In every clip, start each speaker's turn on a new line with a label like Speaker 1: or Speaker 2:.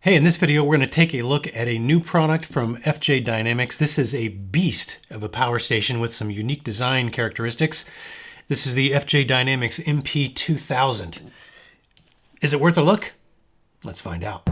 Speaker 1: Hey, in this video, we're going to take a look at a new product from FJDynamics. This is a beast of a power station with some unique design characteristics. This is the FJDynamics MP2000. Is it worth a look? Let's find out.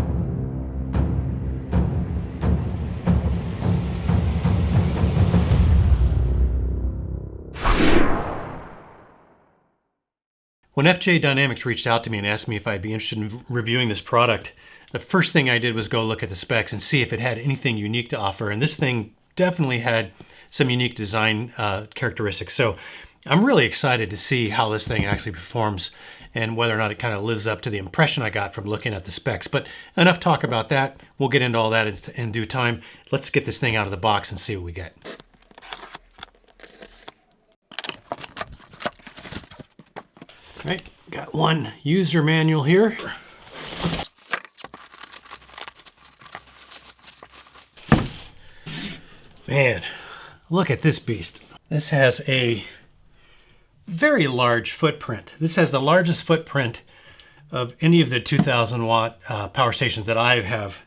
Speaker 1: When FJDynamics reached out to me and asked me if I'd be interested in reviewing this product, the first thing I did was go look at the specs and see if it had anything unique to offer. And this thing definitely had some unique design characteristics. So I'm really excited to see how this thing actually performs and whether or not it kind of lives up to the impression I got from looking at the specs. But enough talk about that. We'll get into all that in due time. Let's get this thing out of the box and see what we get. All right, got one user manual here. Man, look at this beast. This has a very large footprint. This has the largest footprint of any of the 2000 watt power stations that I have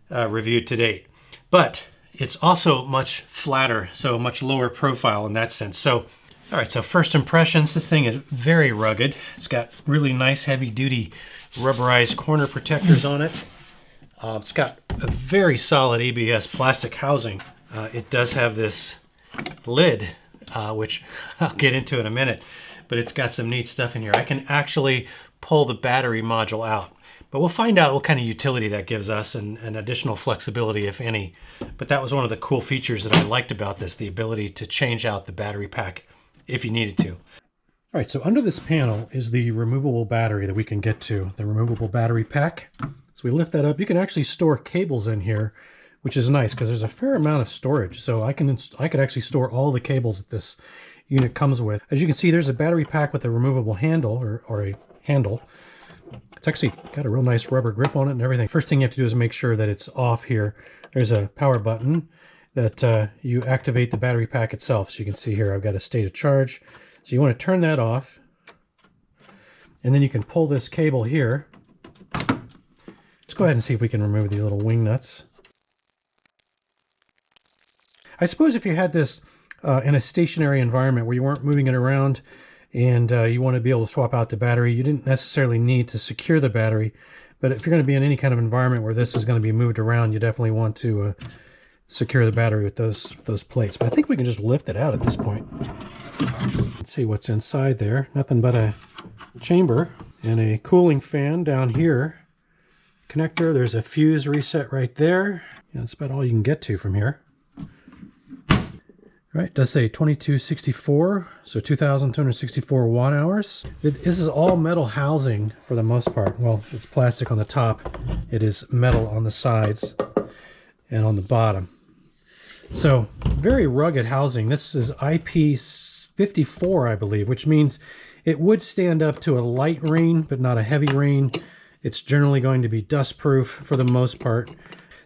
Speaker 1: reviewed to date. But it's also much flatter, so much lower profile in that sense. So, all right, so first impressions, this thing is very rugged. It's got really nice heavy duty rubberized corner protectors on it. It's got a very solid ABS plastic housing. It does have this lid, which I'll get into in a minute, but it's got some neat stuff in here. I can actually pull the battery module out, but we'll find out what kind of utility that gives us and additional flexibility, if any. But that was one of the cool features that I liked about this, the ability to change out the battery pack if you needed to. All right, so under this panel is the removable battery that we can get to, the removable battery pack. So we lift that up. You can actually store cables in here, which is nice because there's a fair amount of storage. So I could actually store all the cables that this unit comes with. As you can see, there's a battery pack with a removable handle or a handle. It's actually got a real nice rubber grip on it and everything. First thing you have to do is make sure that it's off here. There's a power button that you activate the battery pack itself. So you can see here, I've got a state of charge. So you want to turn that off. And then you can pull this cable here. Let's go ahead and see if we can remove these little wing nuts. I suppose if you had this in a stationary environment where you weren't moving it around and you want to be able to swap out the battery, you didn't necessarily need to secure the battery. But if you're going to be in any kind of environment where this is going to be moved around, you definitely want to secure the battery with those plates. But I think we can just lift it out at this point. Let's see what's inside there. Nothing but a chamber and a cooling fan down here. Connector, there's a fuse reset right there. Yeah, that's about all you can get to from here. Right, it does say 2264, so 2,264 watt hours. This is all metal housing for the most part. Well, it's plastic on the top. It is metal on the sides and on the bottom. So very rugged housing. This is IP54, I believe, which means it would stand up to a light rain, but not a heavy rain. It's generally going to be dust proof for the most part.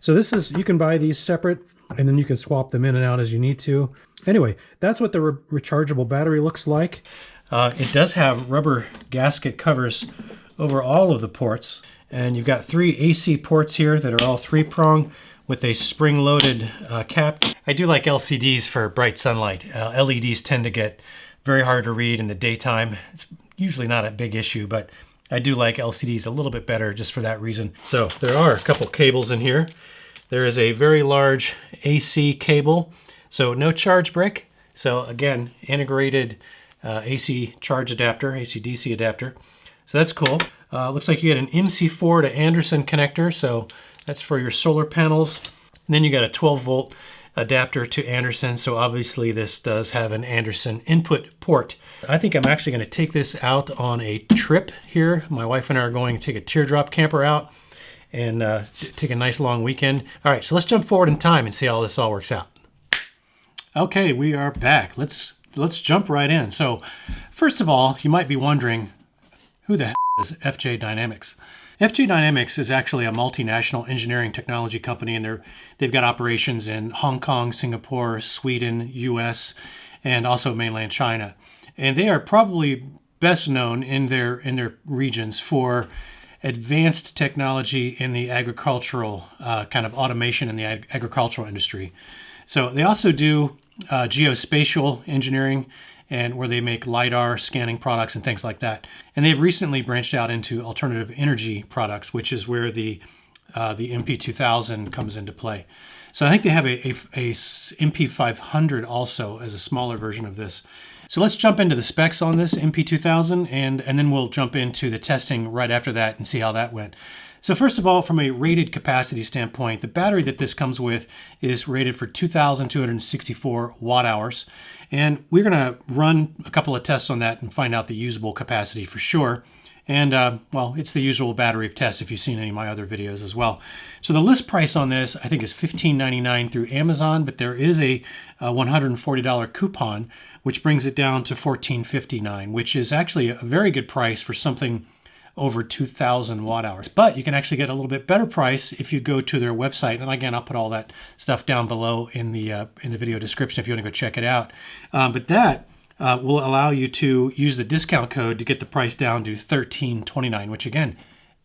Speaker 1: So this is, you can buy these separate and then you can swap them in and out as you need to. Anyway, that's what the rechargeable battery looks like. It does have rubber gasket covers over all of the ports. And you've got 3 AC ports here that are all 3-prong with a spring-loaded cap. I do like LCDs for bright sunlight. LEDs tend to get very hard to read in the daytime. It's usually not a big issue, but I do like LCDs a little bit better just for that reason. So there are a couple cables in here. There is a very large AC cable, so no charge brick. So again, integrated AC charge adapter, AC-DC adapter. So that's cool. Looks like you get an MC4 to Anderson connector, so that's for your solar panels. And then you got a 12-volt adapter to Anderson, so obviously this does have an Anderson input port. I think I'm actually going to take this out on a trip here. My wife and I are going to take a teardrop camper out and take a nice long weekend. All right, so let's jump forward in time and see how this all works out. Okay, we are back. Let's jump right in. So first of all, you might be wondering, who the hell is FJDynamics? FJDynamics is actually a multinational engineering technology company, and they've got operations in Hong Kong, Singapore, Sweden, US, and also mainland China. And they are probably best known in their regions for advanced technology in the agricultural kind of automation in the agricultural industry. So they also do geospatial engineering, and where they make LiDAR scanning products and things like that. And they've recently branched out into alternative energy products, which is where the MP2000 comes into play. So I think they have a MP500 also as a smaller version of this. So let's jump into the specs on this MP2000, and then we'll jump into the testing right after that and see how that went. So first of all, from a rated capacity standpoint, the battery that this comes with is rated for 2,264 watt hours. And we're going to run a couple of tests on that and find out the usable capacity for sure. And well, it's the usual battery of tests if you've seen any of my other videos as well. So the list price on this, I think, is $15.99 through Amazon, but there is a $140 coupon, which brings it down to $14.59, which is actually a very good price for something over 2,000 watt hours. But you can actually get a little bit better price if you go to their website. And again, I'll put all that stuff down below in the video description if you want to go check it out. But that will allow you to use the discount code to get the price down to $13.29, which again,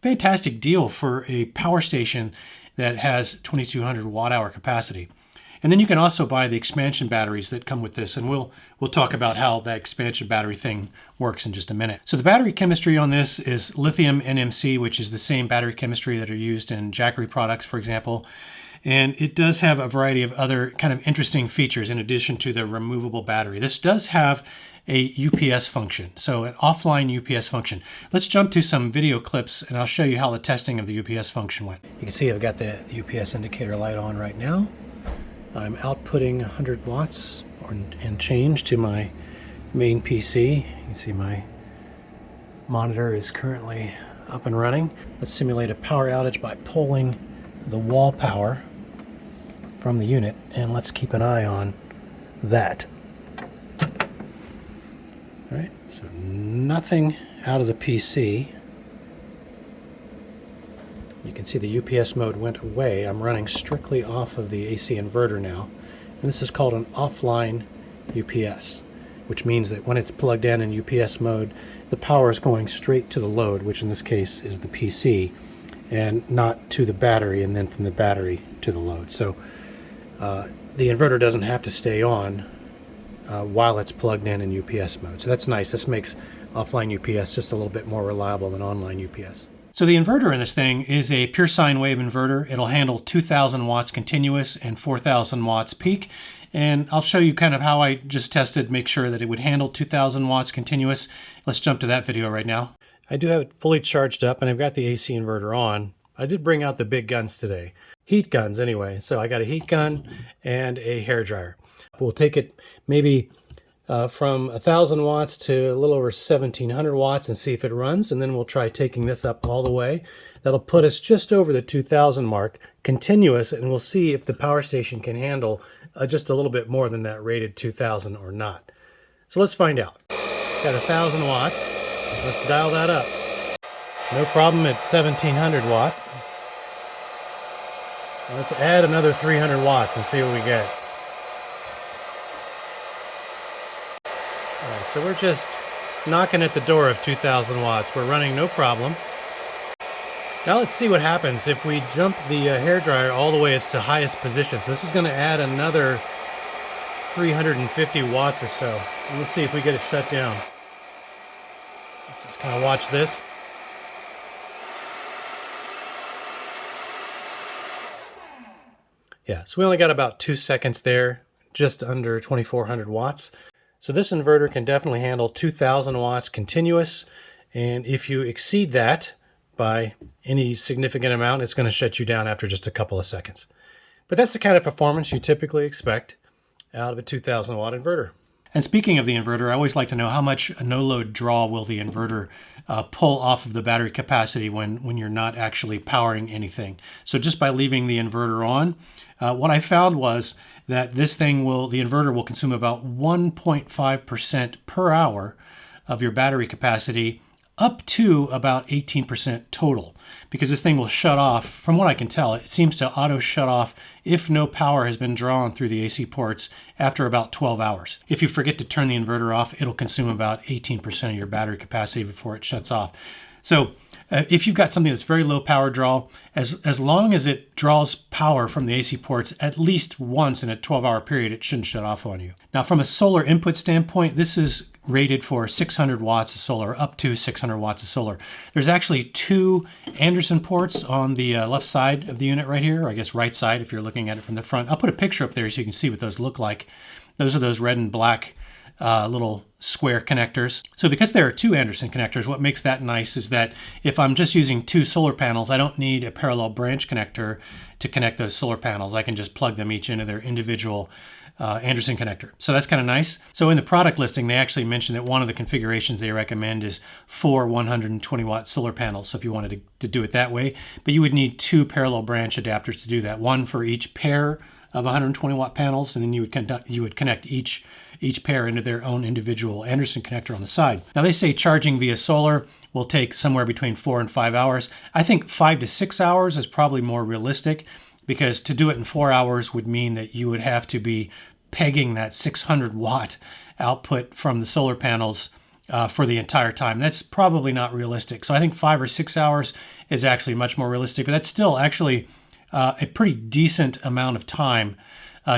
Speaker 1: fantastic deal for a power station that has 2,200 watt hour capacity. And then you can also buy the expansion batteries that come with this, and we'll talk about how that expansion battery thing works in just a minute. So the battery chemistry on this is lithium NMC, which is the same battery chemistry that are used in Jackery products, for example. And it does have a variety of other kind of interesting features in addition to the removable battery. This does have a UPS function, so an offline UPS function. Let's jump to some video clips and I'll show you how the testing of the UPS function went. You can see I've got the UPS indicator light on right now. I'm outputting 100 watts and change to my main PC. You can see my monitor is currently up and running. Let's simulate a power outage by pulling the wall power from the unit, and let's keep an eye on that. All right, so nothing out of the PC. You can see the UPS mode went away. I'm running strictly off of the AC inverter now. And this is called an offline UPS, which means that when it's plugged in UPS mode, the power is going straight to the load, which in this case is the PC, and not to the battery, and then from the battery to the load. So the inverter doesn't have to stay on while it's plugged in UPS mode. So that's nice. This makes offline UPS just a little bit more reliable than online UPS. So the inverter in this thing is a pure sine wave inverter. It'll handle 2,000 watts continuous and 4,000 watts peak. And I'll show you kind of how I just tested, make sure that it would handle 2,000 watts continuous. Let's jump to that video right now. I do have it fully charged up and I've got the AC inverter on. I did bring out the big guns today. Heat guns anyway. So I got a heat gun and a hairdryer. We'll take it maybe from 1,000 watts to a little over 1,700 watts and see if it runs, and then we'll try taking this up all the way. That'll put us just over the 2,000 mark, continuous, and we'll see if the power station can handle just a little bit more than that rated 2,000 or not. So let's find out. Got 1,000 watts. Let's dial that up. No problem at 1,700 watts. Let's add another 300 watts and see what we get. Alright, so we're just knocking at the door of 2,000 watts. We're running no problem. Now let's see what happens if we jump the hairdryer all the way to highest position. So this is going to add another 350 watts or so. And let's see if we get it shut down. Let's just kind of watch this. Yeah, so we only got about 2 seconds there, just under 2,400 watts. So this inverter can definitely handle 2,000 watts continuous, and if you exceed that by any significant amount, it's going to shut you down after just a couple of seconds. But that's the kind of performance you typically expect out of a 2,000 watt inverter. And speaking of the inverter, I always like to know how much a no-load draw will the inverter pull off of the battery capacity when you're not actually powering anything. So just by leaving the inverter on, what I found was that the inverter will consume about 1.5% per hour of your battery capacity, up to about 18% total, because this thing will shut off. From what I can tell, it seems to auto shut off if no power has been drawn through the AC ports after about 12 hours. If you forget to turn the inverter off, it'll consume about 18% of your battery capacity before it shuts off. So if you've got something that's very low power draw, as long as it draws power from the AC ports at least once in a 12-hour period, it shouldn't shut off on you. Now, from a solar input standpoint, this is rated for 600 watts of solar, up to 600 watts of solar. There's actually 2 Anderson ports on the left side of the unit right here, or I guess right side if you're looking at it from the front. I'll put a picture up there so you can see what those look like. Those are those red and black little square connectors. So because there are 2 Anderson connectors, what makes that nice is that if I'm just using 2 solar panels, I don't need a parallel branch connector to connect those solar panels. I can just plug them each into their individual Anderson connector. So that's kind of nice. So in the product listing, they actually mentioned that one of the configurations they recommend is 4 120 watt solar panels. So if you wanted to do it that way, but you would need 2 parallel branch adapters to do that. One for each pair of 120 watt panels, and then you would connect each pair into their own individual Anderson connector on the side. Now they say charging via solar will take somewhere between 4 and 5 hours. I think 5 to 6 hours is probably more realistic, because to do it in 4 hours would mean that you would have to be pegging that 600 watt output from the solar panels for the entire time. That's probably not realistic. So I think 5 or 6 hours is actually much more realistic, but that's still actually a pretty decent amount of time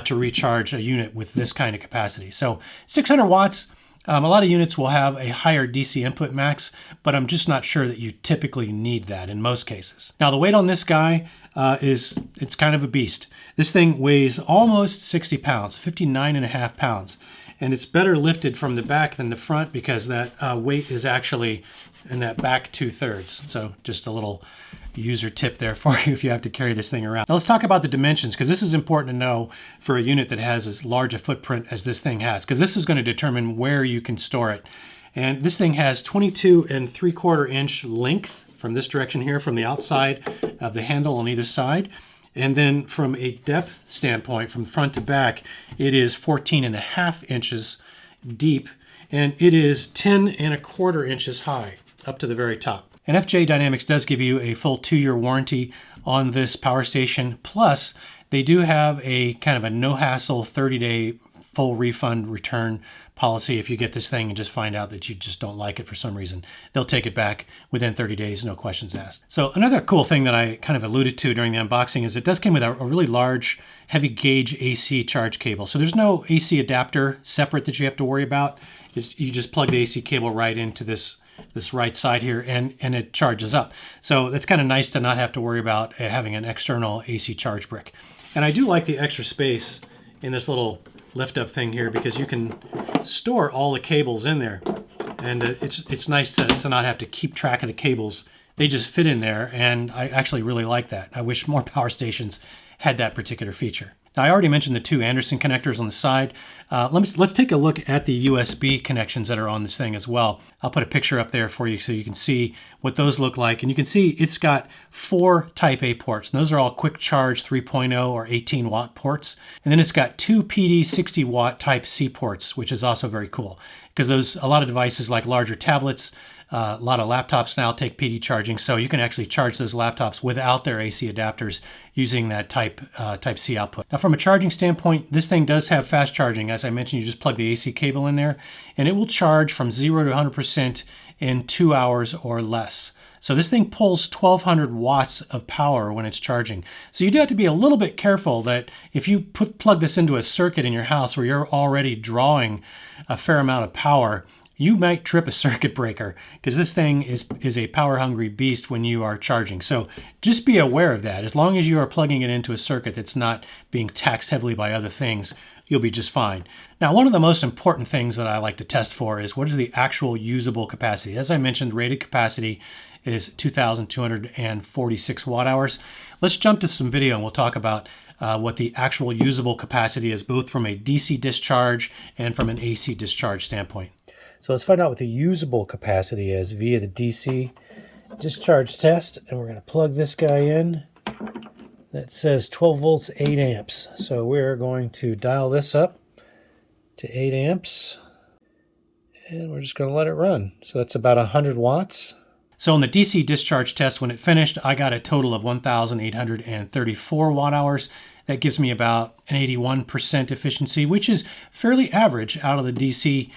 Speaker 1: to recharge a unit with this kind of capacity. So 600 watts, a lot of units will have a higher DC input max, but I'm just not sure that you typically need that in most cases. Now the weight on this guy it's kind of a beast. This thing weighs almost 60 pounds, 59.5 pounds. And it's better lifted from the back than the front because that weight is actually in that back 2/3. So just a little user tip there for you if you have to carry this thing around. Now let's talk about the dimensions, because this is important to know for a unit that has as large a footprint as this thing has, because this is going to determine where you can store it. And this thing has 22 3/4 inch length from this direction here, from the outside of the handle on either side. And then from a depth standpoint, from front to back, it is 14.5 inches deep, and it is 10.25 inches high up to the very top. And FJDynamics does give you a full 2-year warranty on this power station. Plus, they do have a kind of a no-hassle 30-day full refund return policy. If you get this thing and just find out that you just don't like it for some reason, they'll take it back within 30 days, no questions asked. So another cool thing that I kind of alluded to during the unboxing is it does come with a really large, heavy gauge AC charge cable. So there's no AC adapter separate that you have to worry about. You just plug the AC cable right into this right side here, and it charges up. So that's kind of nice to not have to worry about having an external AC charge brick. And I do like the extra space in this little lift up thing here, because you can store all the cables in there, and it's nice to not have to keep track of the cables. They just fit in there, and I actually really like that. I wish more power stations had that particular feature. Now, I already mentioned the 2 Anderson connectors on the side. Let's take a look at the USB connections that are on this thing as well. I'll put a picture up there for you so you can see what those look like. And you can see it's got 4 Type A ports. And those are all quick charge 3.0 or 18 watt ports. And then it's got 2 PD 60 watt Type C ports, which is also very cool, because a lot of devices like larger tablets, a lot of laptops now take PD charging, so you can actually charge those laptops without their AC adapters using that Type C output. Now, from a charging standpoint, this thing does have fast charging. As I mentioned, you just plug the AC cable in there, and it will charge from 0 to 100% in 2 hours or less. So this thing pulls 1,200 watts of power when it's charging. So you do have to be a little bit careful that if you plug this into a circuit in your house where you're already drawing a fair amount of power, you might trip a circuit breaker, because this thing is a power-hungry beast when you are charging. So just be aware of that. As long as you are plugging it into a circuit that's not being taxed heavily by other things, you'll be just fine. Now, one of the most important things that I like to test for is what is the actual usable capacity. As I mentioned, rated capacity is 2,246 watt hours. Let's jump to some video and we'll talk about what the actual usable capacity is, both from a DC discharge and from an AC discharge standpoint. So let's find out what the usable capacity is via the DC discharge test. And we're going to plug this guy in. That says 12 volts, 8 amps. So we're going to dial this up to 8 amps. And we're just going to let it run. So that's about 100 watts. So on the DC discharge test, when it finished, I got a total of 1,834 watt hours. That gives me about an 81% efficiency, which is fairly average out of the DC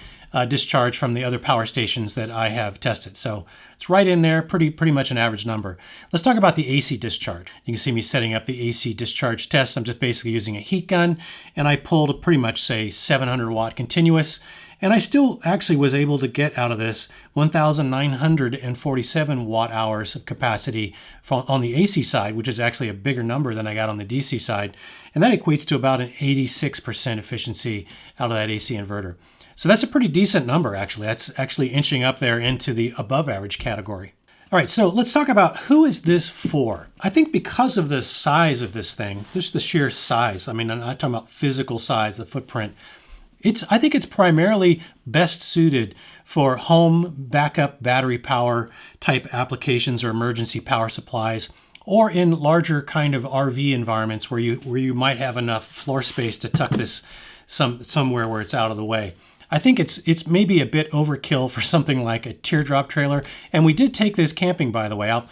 Speaker 1: discharge from the other power stations that I have tested. So it's right in there, pretty much an average number. Let's talk about the AC discharge. You can see me setting up the AC discharge test. I'm just basically using a heat gun, and I pulled pretty much, say, 700 watt continuous. And I still actually was able to get out of this 1,947 watt hours of capacity on the AC side, which is actually a bigger number than I got on the DC side. And that equates to about an 86% efficiency out of that AC inverter. So that's a pretty decent number, actually. That's actually inching up there into the above average category. All right, so let's talk about who is this for? I think because of the size of this thing, just the sheer size, I mean, I'm not talking about physical size, the footprint, I think it's primarily best suited for home backup battery power type applications or emergency power supplies, or in larger kind of RV environments where you might have enough floor space to tuck this somewhere where it's out of the way. I think it's maybe a bit overkill for something like a teardrop trailer. And we did take this camping, by the way. I'll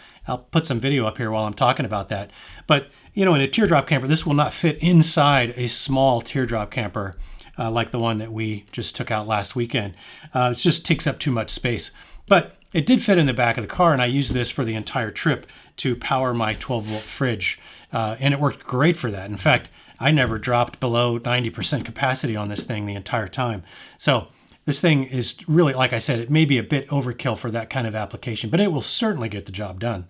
Speaker 1: put some video up here while I'm talking about that. But in a teardrop camper, this will not fit inside a small teardrop camper. Like the one that we just took out last weekend. It just takes up too much space. But it did fit in the back of the car, and I used this for the entire trip to power my 12-volt fridge. And it worked great for that. In fact, I never dropped below 90% capacity on this thing the entire time. So this thing is really, like I said, it may be a bit overkill for that kind of application, but it will certainly get the job done.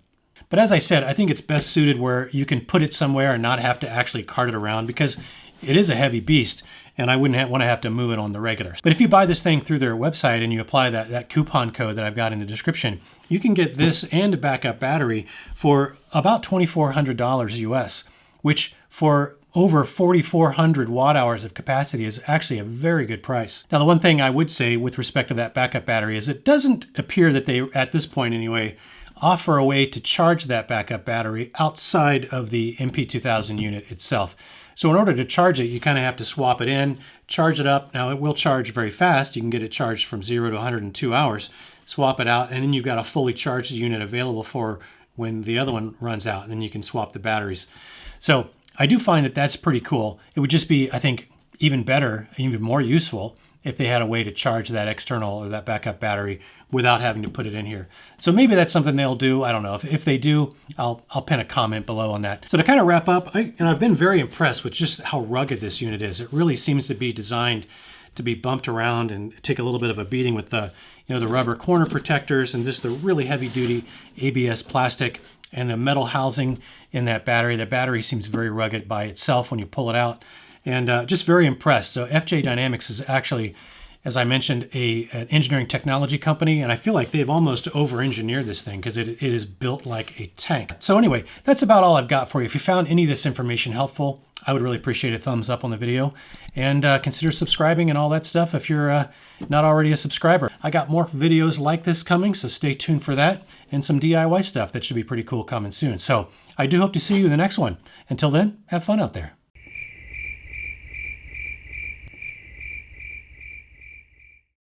Speaker 1: But as I said, I think it's best suited where you can put it somewhere and not have to actually cart it around, because it is a heavy beast, and I wouldn't want to have to move it on the regular. But if you buy this thing through their website and you apply that coupon code that I've got in the description, you can get this and a backup battery for about $2,400 US, which for over 4,400 watt hours of capacity is actually a very good price. Now, the one thing I would say with respect to that backup battery is it doesn't appear that they, at this point anyway, offer a way to charge that backup battery outside of the MP2000 unit itself. So in order to charge it, you kind of have to swap it in, charge it up. Now it will charge very fast. You can get it charged from 0 to 102 hours, swap it out, and then you've got a fully charged unit available for when the other one runs out. Then you can swap the batteries. So I do find that that's pretty cool. It would just be, I think, even better, even more useful if they had a way to charge that external or that backup battery without having to put it in here. So maybe that's something they'll do. I don't know. If they do, I'll pin a comment below on that. So to kind of wrap up, I've been very impressed with just how rugged this unit is. It really seems to be designed to be bumped around and take a little bit of a beating with the rubber corner protectors and just the really heavy duty ABS plastic and the metal housing in that battery. The battery seems very rugged by itself when you pull it out, and just very impressed. So FJDynamics is actually, as I mentioned, an engineering technology company, and I feel like they've almost over-engineered this thing because it is built like a tank. So anyway, that's about all I've got for you. If you found any of this information helpful, I would really appreciate a thumbs up on the video, and consider subscribing and all that stuff if you're not already a subscriber. I got more videos like this coming, so stay tuned for that, and some DIY stuff that should be pretty cool coming soon. So I do hope to see you in the next one. Until then, have fun out there.